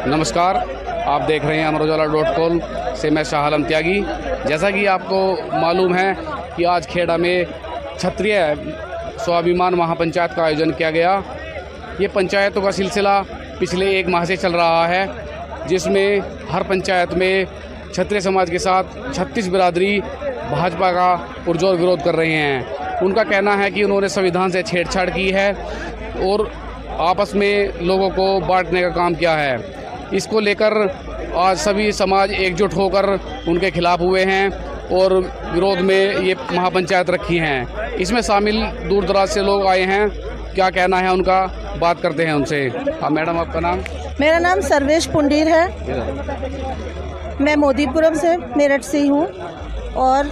नमस्कार, आप देख रहे हैं अमर उजाला.com से मैं शाह आलम त्यागी। जैसा कि आपको मालूम है कि आज खेड़ा में क्षत्रिय स्वाभिमान महापंचायत का आयोजन किया गया। ये पंचायतों का सिलसिला पिछले 1 माह से चल रहा है, जिसमें हर पंचायत में क्षत्रिय समाज के साथ 36 बिरादरी भाजपा का पुरजोर विरोध कर रहे हैं। उनका कहना है कि उन्होंने संविधान से छेड़छाड़ की है और आपस में लोगों को बांटने का काम किया है। इसको लेकर आज सभी समाज एकजुट होकर उनके खिलाफ हुए हैं और विरोध में ये महापंचायत रखी हैं। इसमें शामिल दूर दराज से लोग आए हैं। क्या कहना है उनका, बात करते हैं उनसे। हाँ मैडम, आपका नाम? मेरा नाम सर्वेश पुंडीर है। मैं मोदीपुरम से, मेरठ से ही हूँ और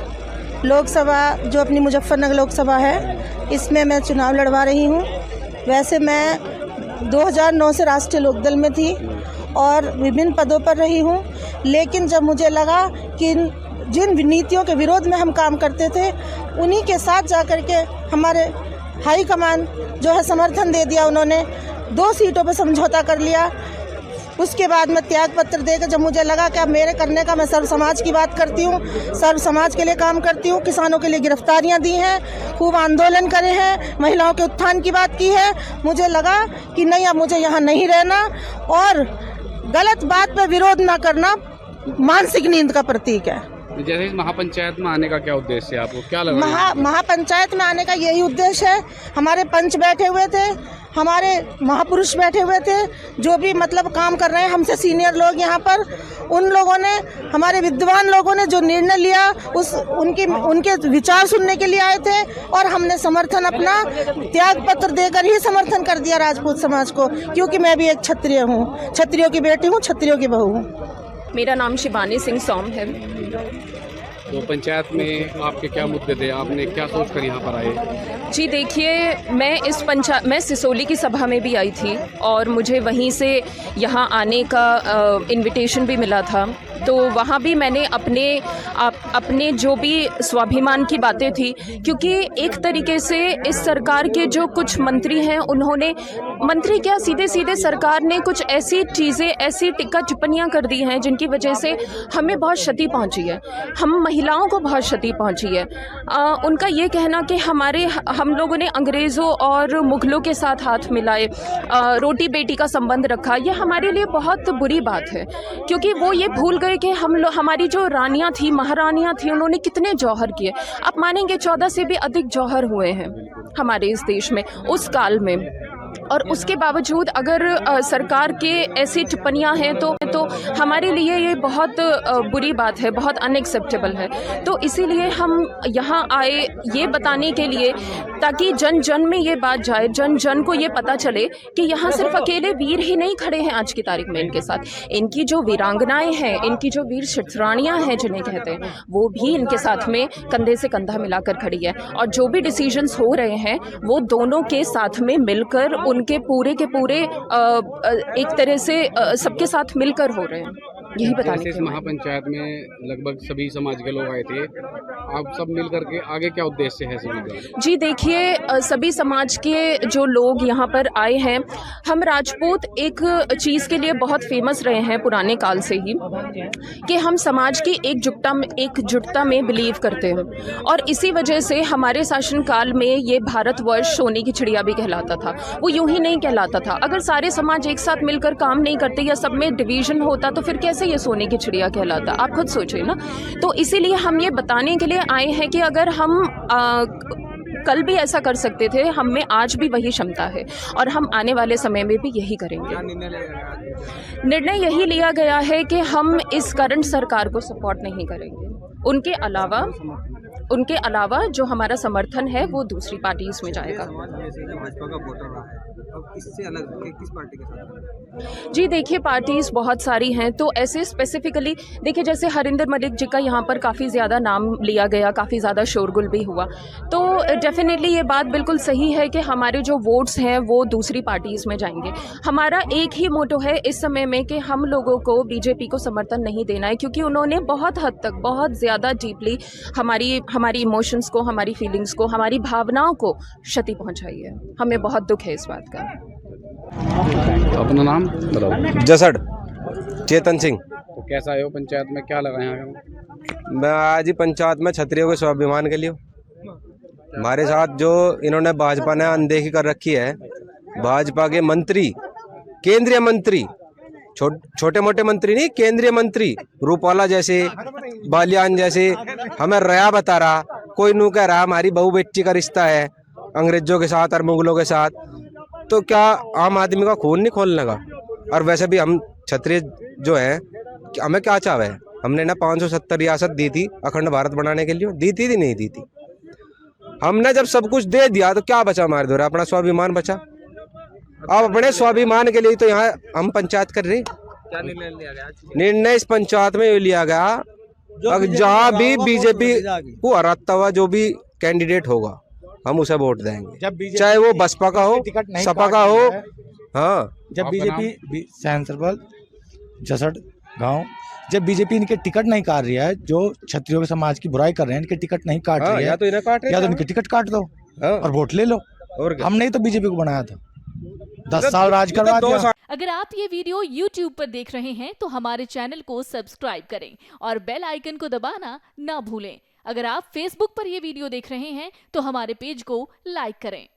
लोकसभा जो अपनी मुजफ्फरनगर लोकसभा है, इसमें मैं चुनाव लड़वा रही हूँ। वैसे मैं 2009 से राष्ट्रीय लोकदल में थी और विभिन्न पदों पर रही हूँ, लेकिन जब मुझे लगा कि जिन नीतियों के विरोध में हम काम करते थे, उन्हीं के साथ जाकर के हमारे हाई कमान जो है समर्थन दे दिया। उन्होंने 2 सीटों पर समझौता कर लिया। उसके बाद मैं त्याग पत्र देकर जब मुझे लगा कि अब मेरे करने का, मैं सर्व समाज की बात करती हूँ, सर्व समाज के लिए काम करती हूँ। किसानों के लिए गिरफ्तारियाँ दी हैं, खूब आंदोलन करे हैं, महिलाओं के उत्थान की बात की है। मुझे लगा कि नहीं, अब मुझे यहाँ नहीं रहना और गलत बात पर विरोध ना करना मानसिक नींद का प्रतीक है। जैसे इस महापंचायत में आने का क्या उद्देश्य है, आपको क्या लगा? महापंचायत में आने का यही उद्देश्य है। हमारे पंच बैठे हुए थे, हमारे महापुरुष बैठे हुए थे, जो भी मतलब काम कर रहे हैं हमसे सीनियर लोग यहाँ पर, उन लोगों ने, हमारे विद्वान लोगों ने जो निर्णय लिया उनके विचार सुनने के लिए आए थे और हमने समर्थन अपना त्याग पत्र देकर ही समर्थन कर दिया राजपूत समाज को, क्योंकि मैं भी एक क्षत्रिय हूँ, क्षत्रियों की बेटी हूँ, क्षत्रियों की बहू हूँ। मेरा नाम शिवानी सिंह सोम है। तो पंचायत में आपके क्या मुद्दे थे, आपने क्या सोचकर यहाँ पर आए? जी देखिए, मैं सिसोली की सभा में भी आई थी और मुझे वहीं से यहाँ आने का इनविटेशन भी मिला था। तो वहाँ भी मैंने अपने जो भी स्वाभिमान की बातें थी, क्योंकि एक तरीके से इस सरकार के जो कुछ मंत्री हैं, उन्होंने मंत्री क्या सीधे सीधे सरकार ने कुछ ऐसी चीज़ें, ऐसी टिक्का टिप्पणियाँ कर दी हैं जिनकी वजह से हमें बहुत क्षति पहुँची है, हम महिलाओं को बहुत क्षति पहुँची है। उनका ये कहना कि हम लोगों ने अंग्रेज़ों और मुग़लों के साथ हाथ मिलाए, रोटी बेटी का संबंध रखा, ये हमारे लिए बहुत बुरी बात है, क्योंकि वो ये भूल गए कि हमारी जो रानियां थी, महारानियां थी, उन्होंने कितने जौहर किए। आप मानेंगे 14 से भी अधिक जौहर हुए हैं हमारे इस देश में उस काल में, और उसके बावजूद अगर सरकार के ऐसी टिप्पणियां हैं तो हमारे लिए ये बहुत बुरी बात है, बहुत अनएक्सेप्टेबल है। तो इसीलिए हम यहाँ आए ये बताने के लिए, ताकि जन जन में ये बात जाए, जन जन को ये पता चले कि यहाँ सिर्फ अकेले वीर ही नहीं खड़े हैं आज की तारीख में इनके साथ, इनकी जो वीरांगनाएं हैं, इनकी जो वीर क्षत्रियाणियाँ हैं जिन्हें कहते हैं, वो भी इनके साथ में कंधे से कंधा मिलाकर खड़ी है। और जो भी डिसीजंस हो रहे हैं वो दोनों के साथ में मिलकर, उनके पूरे के पूरे एक तरह से सबके साथ मिलकर हो रहे हैं। यही बताने के इस महापंचायत में लगभग सभी समाज के लोग आए थे, आप सब मिल करके आगे क्या उद्देश्य है सभी का? जी देखिए, सभी समाज के जो लोग यहाँ पर आए हैं, हम राजपूत एक चीज़ के लिए बहुत फेमस रहे हैं पुराने काल से ही, कि हम समाज की एकजुटता में बिलीव करते हैं, और इसी वजह से हमारे शासनकाल में ये भारतवर्ष सोने की चिड़िया भी कहलाता था। वो यूं ही नहीं कहलाता था। अगर सारे समाज एक साथ मिलकर काम नहीं करते या सब में डिवीजन होता तो फिर कैसे ये सोने की चिड़िया कहलाता? आप खुद सोचिए ना। तो इसीलिए हम ये बताने के लिए आए हैं कि अगर हम कल भी ऐसा कर सकते थे, हम में आज भी वही क्षमता है और हम आने वाले समय में भी यही करेंगे। निर्णय यही लिया गया है कि हम इस करंट सरकार को सपोर्ट नहीं करेंगे। उनके अलावा जो हमारा समर्थन है वो दूसरी पार्टीज में जाएगा। इससे अलग किस पार्टी के साथ? जी देखिए, पार्टीज़ बहुत सारी हैं, तो ऐसे स्पेसिफिकली देखिए, जैसे हरिंदर मलिक जी का यहाँ पर काफ़ी ज़्यादा नाम लिया गया, काफ़ी ज़्यादा शोरगुल भी हुआ, तो डेफिनेटली ये बात बिल्कुल सही है कि हमारे जो वोट्स हैं वो दूसरी पार्टीज़ में जाएंगे। हमारा एक ही मोटो है इस समय में कि हम लोगों को बीजेपी को समर्थन नहीं देना है, क्योंकि उन्होंने बहुत हद तक, बहुत ज़्यादा डीपली हमारी इमोशंस को, हमारी फीलिंग्स को, हमारी भावनाओं को क्षति पहुँचाई है। हमें बहुत दुख है इस बात का। अपना नाम बताओ। जसड़। चेतन सिंह। तो कैसा है वो पंचायत में, क्या लगा यहाँ का? मैं आज ही पंचायत में क्षत्रियों के स्वाभिमान के लिए हमारे साथ जो इन्होंने भाजपा ने अनदेखी कर रखी है, भाजपा के मंत्री, केंद्रीय मंत्री, छोटे मोटे मंत्री नहीं, केंद्रीय मंत्री रूपाला जैसे, बालियान जैसे हमें रया बता रहा, कोई नू कह रहा हमारी बहू बेटी का रिश्ता है अंग्रेजों के साथ और मुगलों के साथ। तो क्या आम आदमी का खून नहीं खोलने का? और वैसे भी हम क्षत्रिय जो हैं, हमें क्या चाहे है? हमने ना 570 रियासत दी थी अखंड भारत बनाने के लिए, दी थी नहीं दी थी? हमने जब सब कुछ दे दिया तो क्या बचा हमारे द्वारा? अपना स्वाभिमान बचा। अब अपने स्वाभिमान के लिए तो यहाँ हम पंचायत कर रहे। क्या निर्णय लिया गया? निर्णय इस पंचायत में ये लिया गया, अगर जहाँ भी बीजेपी को हराता हुआ जो भी कैंडिडेट होगा हम उसे वोट देंगे, चाहे वो बसपा का हो, सपा का हो। हाँ, जब बीजेपी सैंसरबल जसड़ गांव, जब बीजेपी इनके टिकट नहीं काट रही है, जो क्षत्रियों के समाज की बुराई कर रहे हैं, इनके टिकट नहीं काट रही है, या तो इन्हें काट रहे या तो इनके टिकट काट दो और वोट ले लो। और हमने ही तो बीजेपी को बनाया था, 10 साल राज करवा दिया। अगर आप ये वीडियो YouTube पर देख रहे हैं तो हमारे चैनल को सब्सक्राइब करें और बेल आइकन को दबाना ना भूलें। अगर आप Facebook पर ये वीडियो देख रहे हैं तो हमारे पेज को लाइक करें।